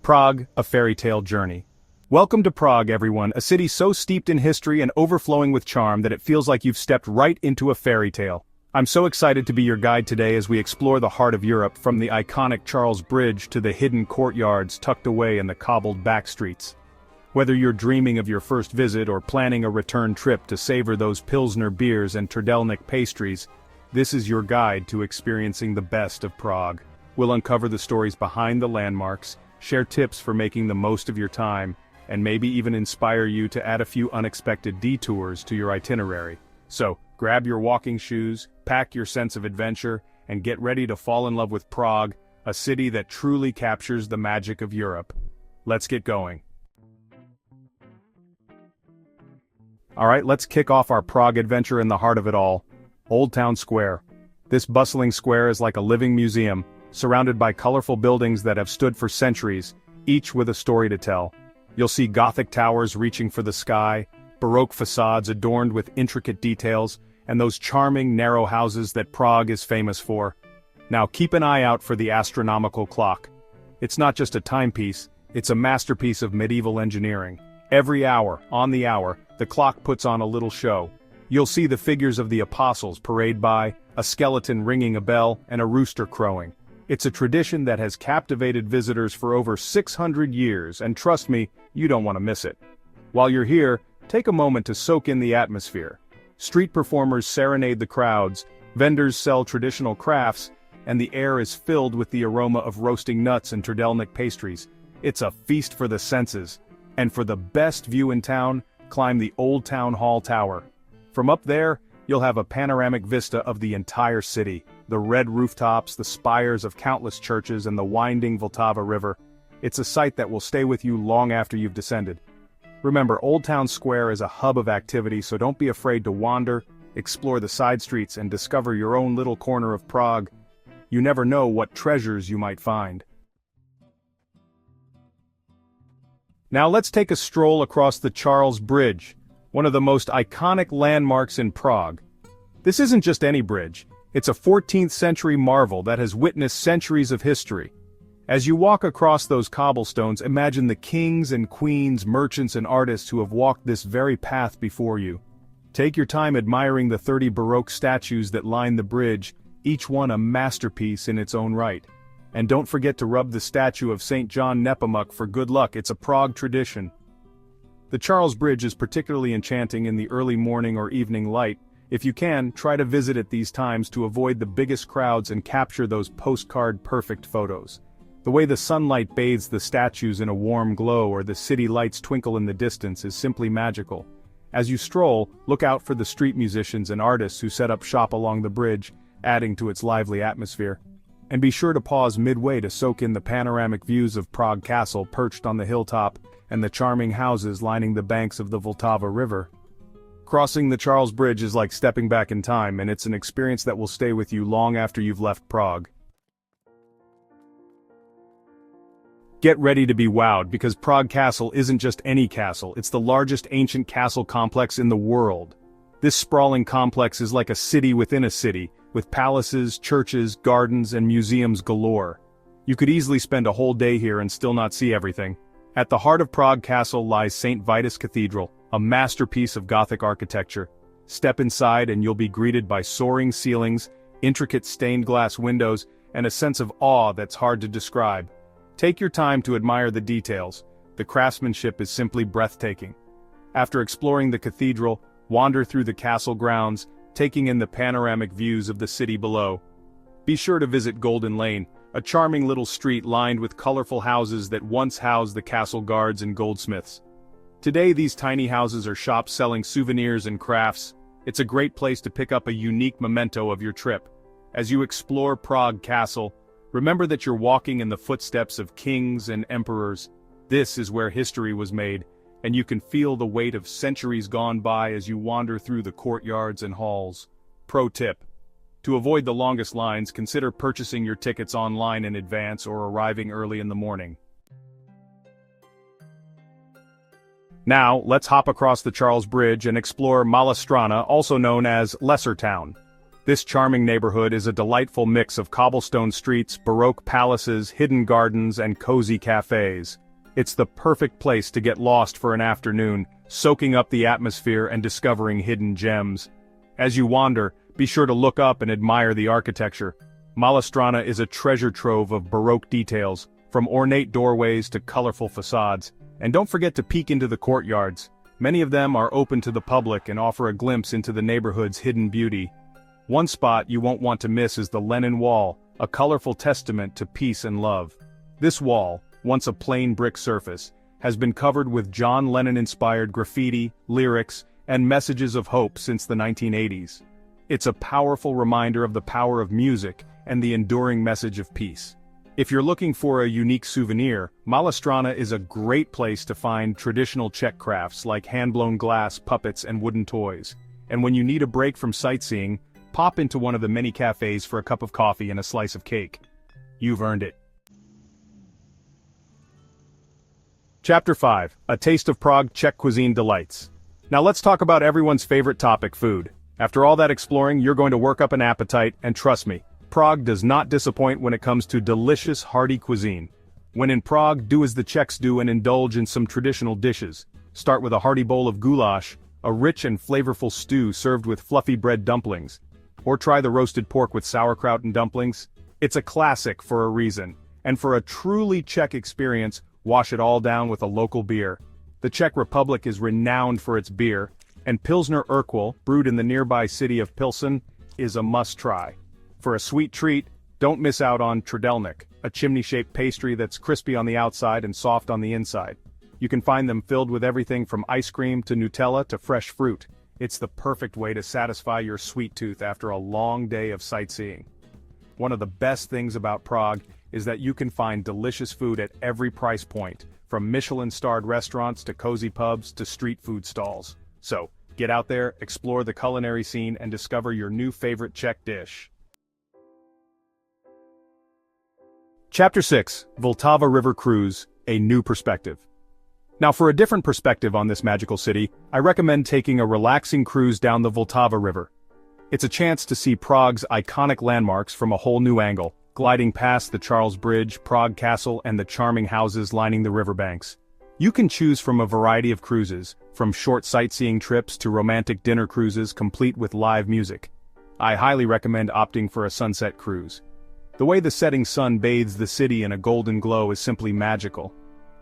Prague, a fairy tale journey. Welcome to Prague, everyone, a city so steeped in history and overflowing with charm that it feels like you've stepped right into a fairy tale. I'm so excited to be your guide today as we explore the heart of Europe, from the iconic Charles Bridge to the hidden courtyards tucked away in the cobbled back streets. Whether you're dreaming of your first visit or planning a return trip to savor those Pilsner beers and trdelník pastries, this is your guide to experiencing the best of Prague. We'll uncover the stories behind the landmarks, share tips for making the most of your time, and maybe even inspire you to add a few unexpected detours to your itinerary. So, grab your walking shoes, pack your sense of adventure, and get ready to fall in love with Prague, a city that truly captures the magic of Europe. Let's get going. Alright, let's kick off our Prague adventure in the heart of it all, Old Town Square. This bustling square is like a living museum, surrounded by colorful buildings that have stood for centuries, each with a story to tell. You'll see Gothic towers reaching for the sky, Baroque facades adorned with intricate details, and those charming, narrow houses that Prague is famous for. Now keep an eye out for the Astronomical Clock. It's not just a timepiece, it's a masterpiece of medieval engineering. Every hour, on the hour, the clock puts on a little show. You'll see the figures of the apostles parade by, a skeleton ringing a bell, and a rooster crowing. It's a tradition that has captivated visitors for over 600 years, and trust me, you don't want to miss it. While you're here, take a moment to soak in the atmosphere. Street performers serenade the crowds, vendors sell traditional crafts, and the air is filled with the aroma of roasting nuts and trdelník pastries. It's a feast for the senses. And for the best view in town, climb the Old Town Hall Tower. From up there, you'll have a panoramic vista of the entire city. The red rooftops, the spires of countless churches, and the winding Vltava River. It's a sight that will stay with you long after you've descended. Remember, Old Town Square is a hub of activity, so don't be afraid to wander, explore the side streets, and discover your own little corner of Prague. You never know what treasures you might find. Now let's take a stroll across the Charles Bridge, one of the most iconic landmarks in Prague. This isn't just any bridge. It's a 14th century marvel that has witnessed centuries of history. As you walk across those cobblestones, imagine the kings and queens, merchants and artists who have walked this very path before you. Take your time admiring the 30 Baroque statues that line the bridge, each one a masterpiece in its own right. And don't forget to rub the statue of St. John Nepomuk for good luck. It's a Prague tradition. The Charles Bridge is particularly enchanting in the early morning or evening light. If you can, try to visit at these times to avoid the biggest crowds and capture those postcard-perfect photos. The way the sunlight bathes the statues in a warm glow or the city lights twinkle in the distance is simply magical. As you stroll, look out for the street musicians and artists who set up shop along the bridge, adding to its lively atmosphere. And be sure to pause midway to soak in the panoramic views of Prague Castle perched on the hilltop and the charming houses lining the banks of the Vltava River. Crossing the Charles Bridge is like stepping back in time, and it's an experience that will stay with you long after you've left Prague. Get ready to be wowed, because Prague Castle isn't just any castle, it's the largest ancient castle complex in the world. This sprawling complex is like a city within a city, with palaces, churches, gardens, and museums galore. You could easily spend a whole day here and still not see everything. At the heart of Prague Castle lies St. Vitus Cathedral, a masterpiece of Gothic architecture. Step inside and you'll be greeted by soaring ceilings, intricate stained glass windows, and a sense of awe that's hard to describe. Take your time to admire the details. The craftsmanship is simply breathtaking. After exploring the cathedral, wander through the castle grounds, taking in the panoramic views of the city below. Be sure to visit Golden Lane, a charming little street lined with colorful houses that once housed the castle guards and goldsmiths. Today these tiny houses are shops selling souvenirs and crafts. It's a great place to pick up a unique memento of your trip. As you explore Prague Castle, remember that you're walking in the footsteps of kings and emperors. This is where history was made, and you can feel the weight of centuries gone by as you wander through the courtyards and halls. Pro tip: to avoid the longest lines, consider purchasing your tickets online in advance or arriving early in the morning. Now, let's hop across the Charles Bridge and explore Malá Strana, also known as Lesser Town. This charming neighborhood is a delightful mix of cobblestone streets, Baroque palaces, hidden gardens, and cozy cafes. It's the perfect place to get lost for an afternoon, soaking up the atmosphere and discovering hidden gems. As you wander, be sure to look up and admire the architecture. Malá Strana is a treasure trove of Baroque details, from ornate doorways to colorful facades. And don't forget to peek into the courtyards. Many of them are open to the public and offer a glimpse into the neighborhood's hidden beauty. One spot you won't want to miss is the Lennon Wall, a colorful testament to peace and love. This wall, once a plain brick surface, has been covered with John Lennon-inspired graffiti, lyrics, and messages of hope since the 1980s. It's a powerful reminder of the power of music and the enduring message of peace. If you're looking for a unique souvenir, Malá Strana is a great place to find traditional Czech crafts like hand-blown glass, puppets, and wooden toys. And when you need a break from sightseeing, pop into one of the many cafes for a cup of coffee and a slice of cake. You've earned it. Chapter 5. A Taste of Prague Czech Cuisine Delights. Now let's talk about everyone's favorite topic, food. After all that exploring, you're going to work up an appetite, and trust me, Prague does not disappoint when it comes to delicious, hearty cuisine. When in Prague, do as the Czechs do and indulge in some traditional dishes. Start with a hearty bowl of goulash, a rich and flavorful stew served with fluffy bread dumplings. Or try the roasted pork with sauerkraut and dumplings. It's a classic for a reason, and for a truly Czech experience, wash it all down with a local beer. The Czech Republic is renowned for its beer, and Pilsner Urquell, brewed in the nearby city of Pilsen, is a must-try. For a sweet treat, don't miss out on trdelník, a chimney-shaped pastry that's crispy on the outside and soft on the inside. You can find them filled with everything from ice cream to Nutella to fresh fruit. It's the perfect way to satisfy your sweet tooth after a long day of sightseeing. One of the best things about Prague is that you can find delicious food at every price point, from Michelin-starred restaurants to cozy pubs to street food stalls. So, get out there, explore the culinary scene, and discover your new favorite Czech dish. Chapter 6. Vltava River Cruise, a new perspective. Now for a different perspective on this magical city, I recommend taking a relaxing cruise down the Vltava River. It's a chance to see Prague's iconic landmarks from a whole new angle, gliding past the Charles Bridge, Prague Castle, and the charming houses lining the riverbanks. You can choose from a variety of cruises, from short sightseeing trips to romantic dinner cruises complete with live music. I highly recommend opting for a sunset cruise. The way the setting sun bathes the city in a golden glow is simply magical.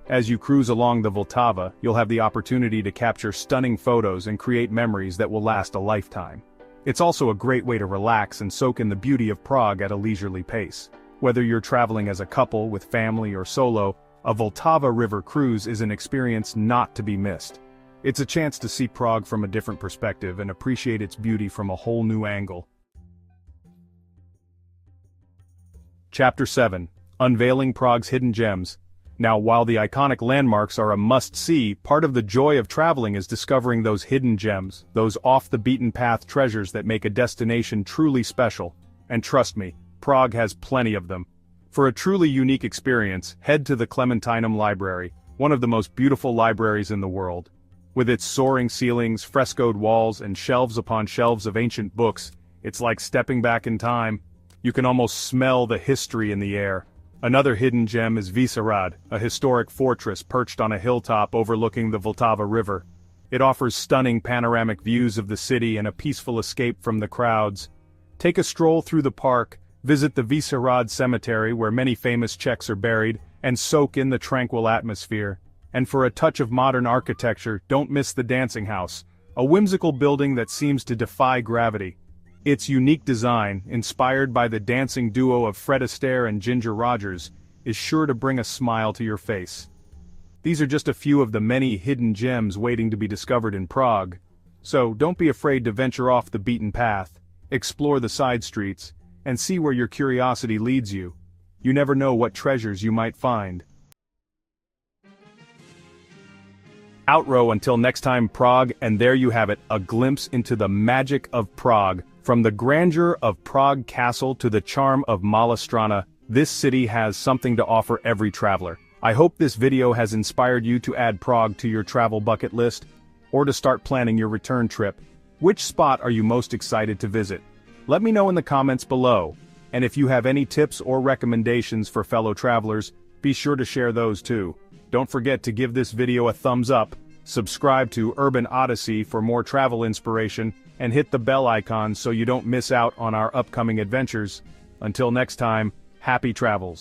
As you cruise along the Vltava, you'll have the opportunity to capture stunning photos and create memories that will last a lifetime. It's also a great way to relax and soak in the beauty of Prague at a leisurely pace. Whether you're traveling as a couple, with family, or solo, a Vltava River cruise is an experience not to be missed. It's a chance to see Prague from a different perspective and appreciate its beauty from a whole new angle. Chapter 7. Unveiling Prague's Hidden Gems. Now, while the iconic landmarks are a must-see, part of the joy of traveling is discovering those hidden gems, those off-the-beaten-path treasures that make a destination truly special. And trust me, Prague has plenty of them. For a truly unique experience, head to the Clementinum Library, one of the most beautiful libraries in the world. With its soaring ceilings, frescoed walls, and shelves upon shelves of ancient books, it's like stepping back in time. You can almost smell the history in the air. Another hidden gem is Vyšehrad, a historic fortress perched on a hilltop overlooking the Vltava River. It offers stunning panoramic views of the city and a peaceful escape from the crowds. Take a stroll through the park, visit the Vyšehrad Cemetery where many famous Czechs are buried, and soak in the tranquil atmosphere. And for a touch of modern architecture, don't miss the Dancing House, a whimsical building that seems to defy gravity. Its unique design, inspired by the dancing duo of Fred Astaire and Ginger Rogers, is sure to bring a smile to your face. These are just a few of the many hidden gems waiting to be discovered in Prague. So don't be afraid to venture off the beaten path, explore the side streets, and see where your curiosity leads you. You never know what treasures you might find. Outrow until next time, Prague, and there you have it, a glimpse into the magic of Prague. From the grandeur of Prague Castle to the charm of Malá Strana, this city has something to offer every traveler. I hope this video has inspired you to add Prague to your travel bucket list, or to start planning your return trip. Which spot are you most excited to visit? Let me know in the comments below, and if you have any tips or recommendations for fellow travelers, be sure to share those too. Don't forget to give this video a thumbs up, subscribe to Urban Odyssey for more travel inspiration, and hit the bell icon so you don't miss out on our upcoming adventures. Until next time, happy travels.